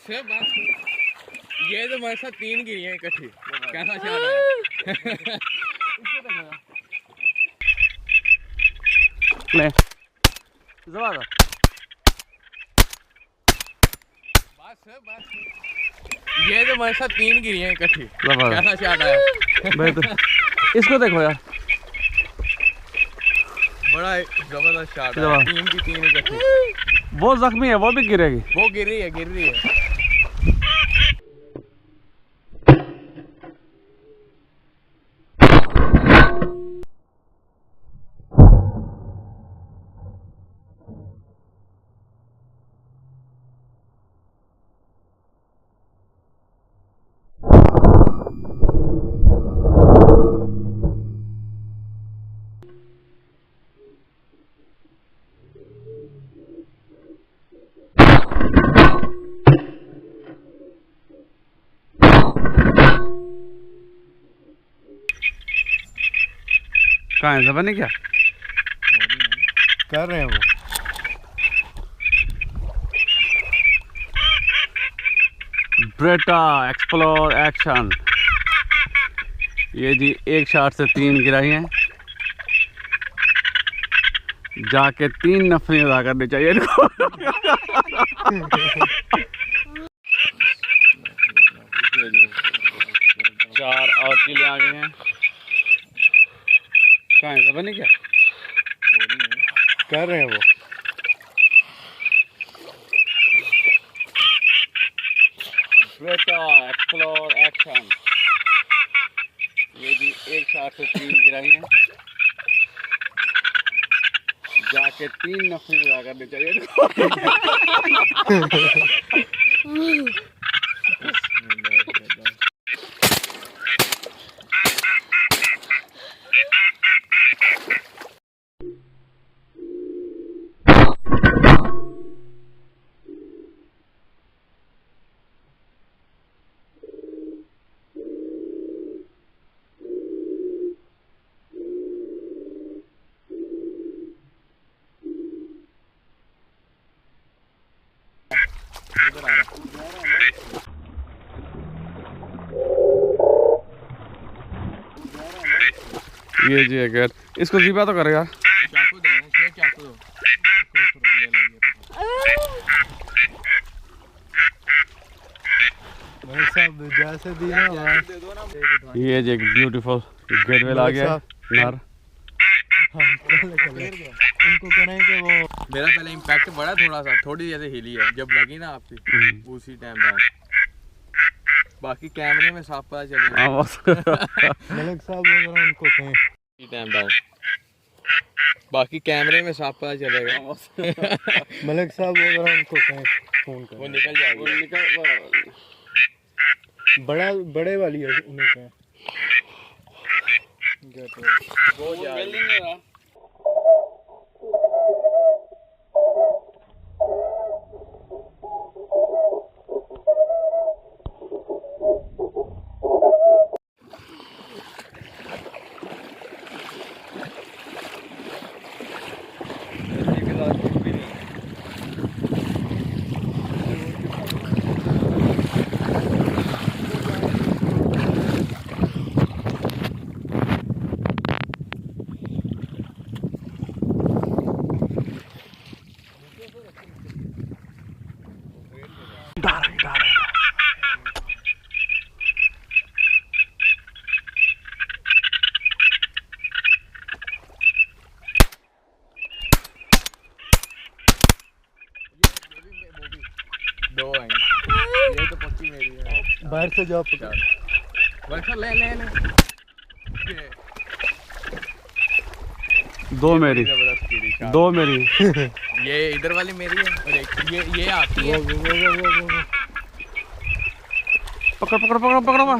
बस ये तो मेरे साथ 3 गिरी हैं इकट्ठी। कैसा शॉट है? ले जबरदस्त। बस ये तो मेरे साथ 3 गिरी हैं इकट्ठी। जबरदस्त। कैसा शॉट है? बेहतर। इसको देखो यार, बड़ा जबरदस्त शॉट है। 3 की 3 इकट्ठी। वो जख्मी है, वो भी गिरेगी। वो गिर रही है। कहाँ है जबा नहीं क्या कर रहे हैं वो। Beretta explore action. ये जी एक शॉट से 3 गिराई हैं। जाके 3 नफरी अदा करनी चाहिए इनको। 4 और चिले आ गए हैं। कहाँ है जबा नहीं क्या कर रहे हैं वो। Beretta explore action. ये भी एक शॉट से 3 गिराई हैं। जाके 3 नफरी अदा करनी चाहिए इनको। ये जी अगर इसको जीपा तो करेगा। चाकू दो, इसमें चाकू दो। भाई साहब जैसे दिया ना। ये जी एक ब्यूटीफुल गेटवेल आ गया यार। उनको करें कि वो मेरा पहले इम्पैक्ट बड़ा थोड़ा सा, थोड़ी जैसे हिली है जब लगी ना आपकी, उसी टाइम डाउन। बाकी कैमरे में साफ पता चलेगा। मलिक साहब वगैरह उनको कहें टाइम डाउन। बाकी कैमरे में साफ पता चलेगा। मलिक साहब अगर हमको कहें फोन कर वो निकल जाएगी। वो निकल बड़े वाली है उन्हें कहें वो जा मिल नहीं रहा। दो आएंगे। ये तो पक्की मेरी है। बाहर से जाओ पकड़। वर्षा ले ले ले। दो मेरी, दो मेरी। ये इधर वाली मेरी है और एक ये आती है। पकड़ पकड़ पकड़ पकड़ो।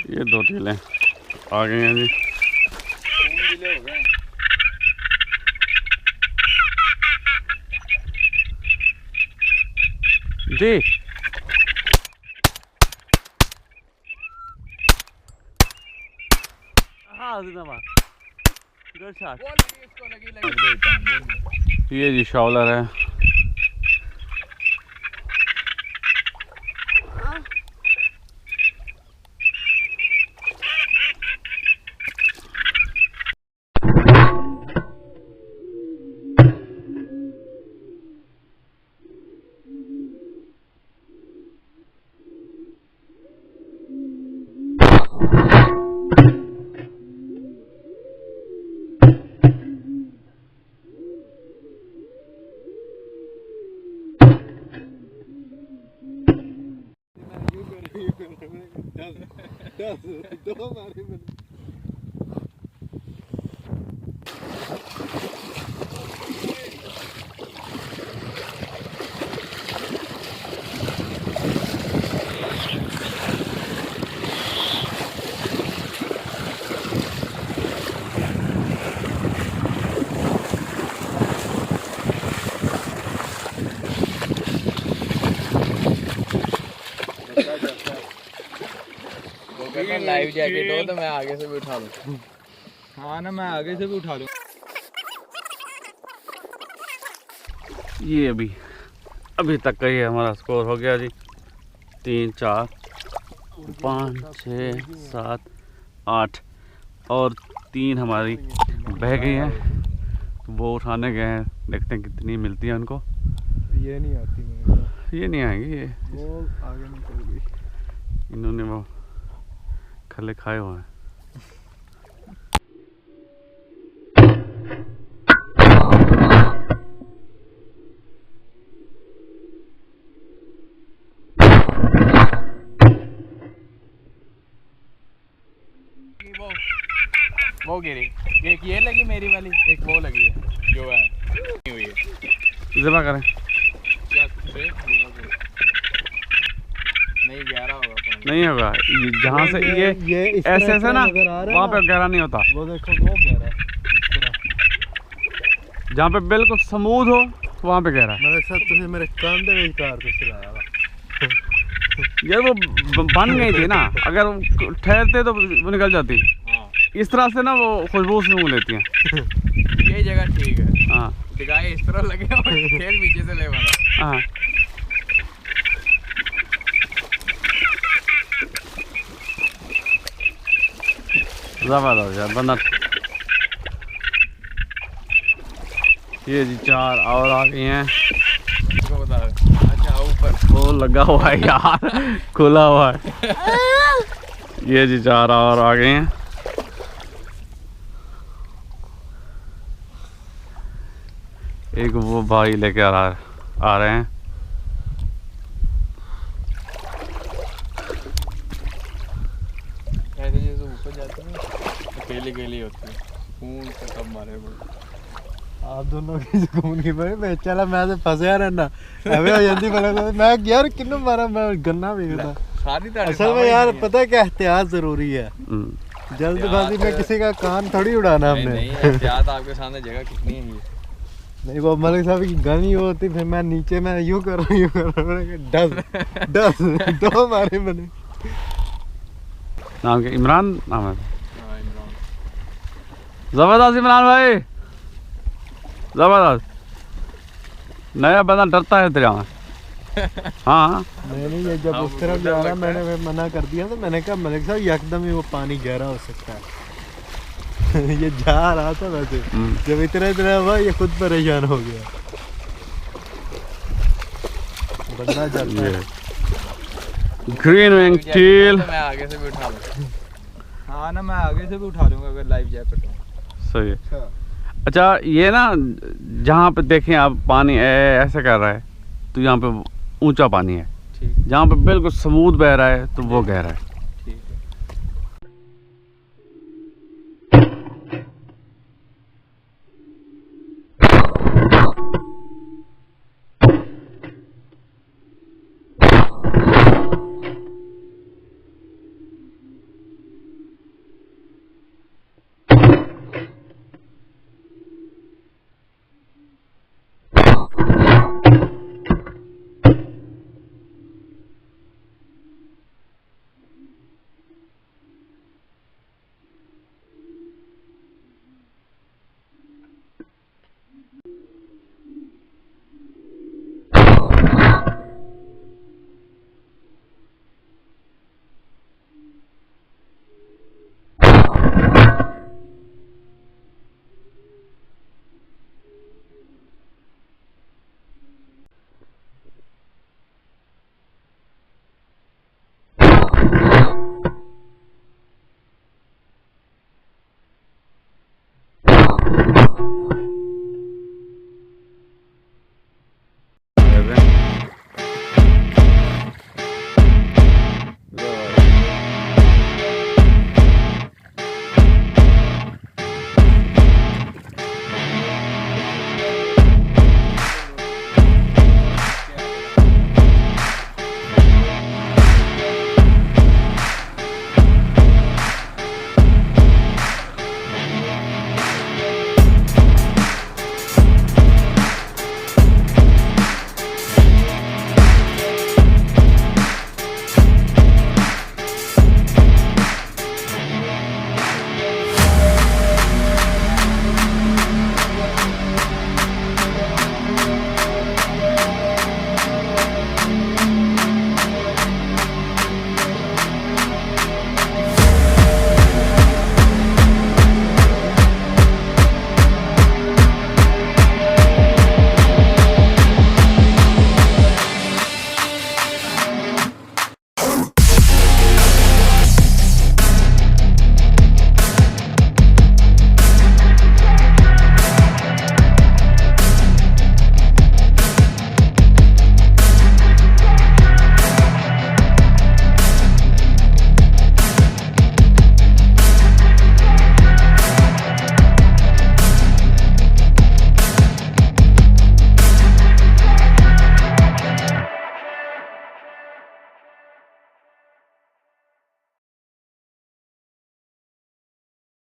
ये दो टीले आ गए हैं जी। हो गए। जी हाँ गुड शॉट। ये जी शॉलर है। दो मारे मैंने। लाइव जैकेट हो तो मैं आगे से भी उठा लूं। हाँ ना, मैं आगे से भी उठा लूं। ये अभी तक का ही हमारा स्कोर हो गया जी। 3 4 5 6 7 8 और 3 हमारी बह गई हैं, तो वो उठाने गए हैं। देखते हैं कितनी मिलती है उनको। ये नहीं आती मेरे, ये नहीं आएंगी, ये वो आगे निकल गई। इन्होंने वो खले खाए हुए हैं। वो गिरी, एक ये लगी मेरी वाली, एक वो लगी है जो है नहीं हुई है। जमा करें क्या नहीं गहरा होगा पानी। नहीं होगा, जहाँ से ये ऐसे ऐसे ना वहाँ पे गहरा नहीं होता। वो देखो वो गहरा है इस तरह। जहाँ पे बिल्कुल स्मूथ हो वहाँ पे गहरा है। मेरे साथ तुझे मेरे कान दे कार पे चलाया। यार वो बन गई थी ना, अगर वो ठहरते तो वो निकल जाती। हाँ इस तरह से ना वो खुशबू सूंघ लेती हैं। ये जगह ठीक है। हाँ दिखाए इस तरह लगे और फिर पीछे से ले वाला। हाँ जबरदस्त यार बंदा। ये जी 4 और आ गई हैं। इसको बता रहे। अच्छा ऊपर वो लगा हुआ है यार, खुला हुआ है। ये जी 4 और आ गए हैं। एक वो भाई लेके आ रहे हैं। ऐसे जैसे ऊपर जाते हैं अकेले अकेले होते हैं। खून से सब मारे वो। आप दोनों की सुकून की भाई मैं चला मैं तो फंसया रहना अबे हो जल्दी बोला मैं यार किन्नू मारा मैं गन्ना भी था। सारी तरह असल में यार पता है क्या एहतियात जरूरी है। हम्म। जल्दबाजी में किसी का कान थोड़ी उड़ाना नहीं हमने। नहीं एहतियात आपके सामने जगह कितनी है ये। नहीं वो मलिक साहब की गन ही होती फिर मैं नीचे में यूं कर रहा हूँ डस दो मारे मैंने। नाम के इमरान नाम है। हाँ इमरान। जबरदस्त इमरान भाई, जबरदस्त। नया बंदा डरता है तेरा। हाँ नहीं ये जब हाँ, उस तरफ वो जा डर रहा लगता मैंने फिर मना कर दिया तो मैंने कहा मलिक साहब यकदम ही वो पानी गहरा हो सकता है। ये जा रहा था वैसे जब इतना हुआ ये खुद परेशान हो गया। बंदा चलता है। Green wing teal. मैं आगे से भी उठा लूँ। हाँ ना मैं आगे से भी उठा लूँगा अगर लाइव जैकेट हो। सही है। अच्छा ये ना जहाँ पे देखें आप पानी ऐसे कर रहा है तो यहाँ पे ऊंचा पानी है। ठीक। जहाँ पे बिल्कुल स्मूथ बह रहा है तो वो गहरा है।